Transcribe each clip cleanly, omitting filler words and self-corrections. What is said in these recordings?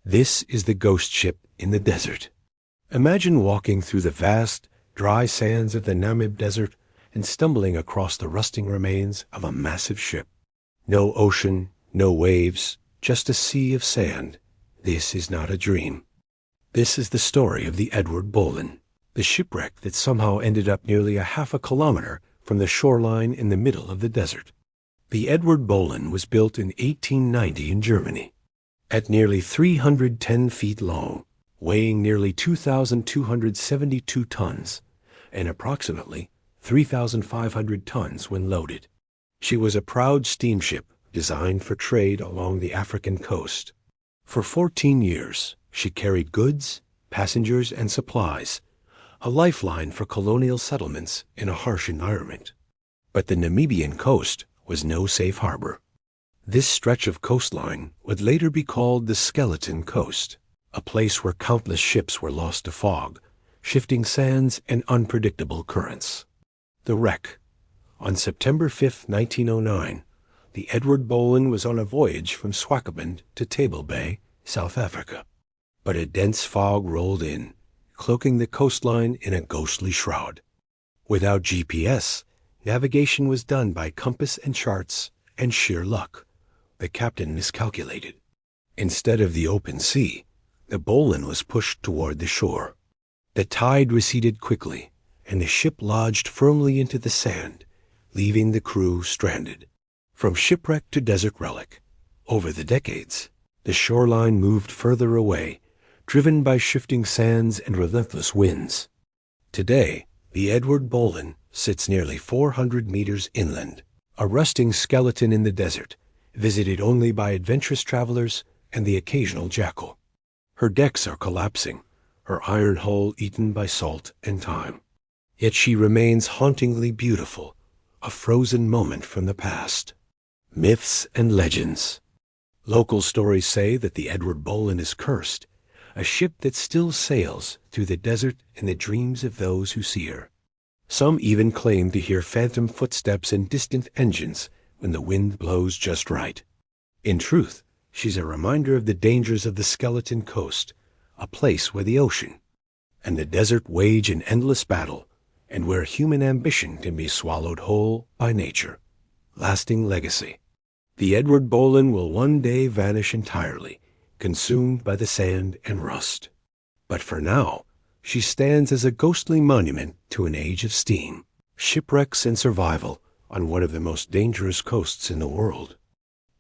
This is the ghost ship in the desert. Imagine walking through the vast, dry sands of the Namib desert and stumbling across the rusting remains of a massive ship. No ocean, no waves, just a sea of sand. This is not a dream. This is the story of the Eduard Bohlen, the shipwreck that somehow ended up nearly a half a kilometer from the shoreline in the middle of the desert. The Eduard Bohlen was built in 1890 in Germany. At nearly 310 feet long, weighing nearly 2,272 tons, and approximately 3,500 tons when loaded. She was a proud steamship designed for trade along the African coast. For 14 years, she carried goods, passengers, and supplies, a lifeline for colonial settlements in a harsh environment. But the Namibian coast was no safe harbor. This stretch of coastline would later be called the Skeleton Coast, a place where countless ships were lost to fog, shifting sands, and unpredictable currents. The wreck. On September 5, 1909, the Eduard Bohlen was on a voyage from Swakopmund to Table Bay, South Africa. But a dense fog rolled in, cloaking the coastline in a ghostly shroud. Without GPS, navigation was done by compass and charts and sheer luck. The captain miscalculated. Instead of the open sea, the Bohlen was pushed toward the shore. The tide receded quickly, and the ship lodged firmly into the sand, leaving the crew stranded. From shipwreck to desert relic, over the decades, the shoreline moved further away, driven by shifting sands and relentless winds. Today, the Eduard Bohlen sits nearly 400 meters inland, a rusting skeleton in the desert, visited only by adventurous travelers and the occasional jackal. Her decks are collapsing, her iron hull eaten by salt and time. Yet she remains hauntingly beautiful, a frozen moment from the past. Myths and legends. Local stories say that the Eduard Bohlen is cursed, a ship that still sails through the desert in the dreams of those who see her. Some even claim to hear phantom footsteps and distant engines when the wind blows just right. In truth, she's a reminder of the dangers of the Skeleton Coast, a place where the ocean and the desert wage an endless battle, and where human ambition can be swallowed whole by nature. Lasting legacy. The Eduard Bohlen will one day vanish entirely, consumed by the sand and rust. But for now, she stands as a ghostly monument to an age of steam, shipwrecks, and survival on one of the most dangerous coasts in the world.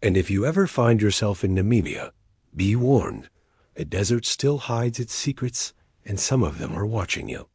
And if you ever find yourself in Namibia, be warned, the desert still hides its secrets, and some of them are watching you.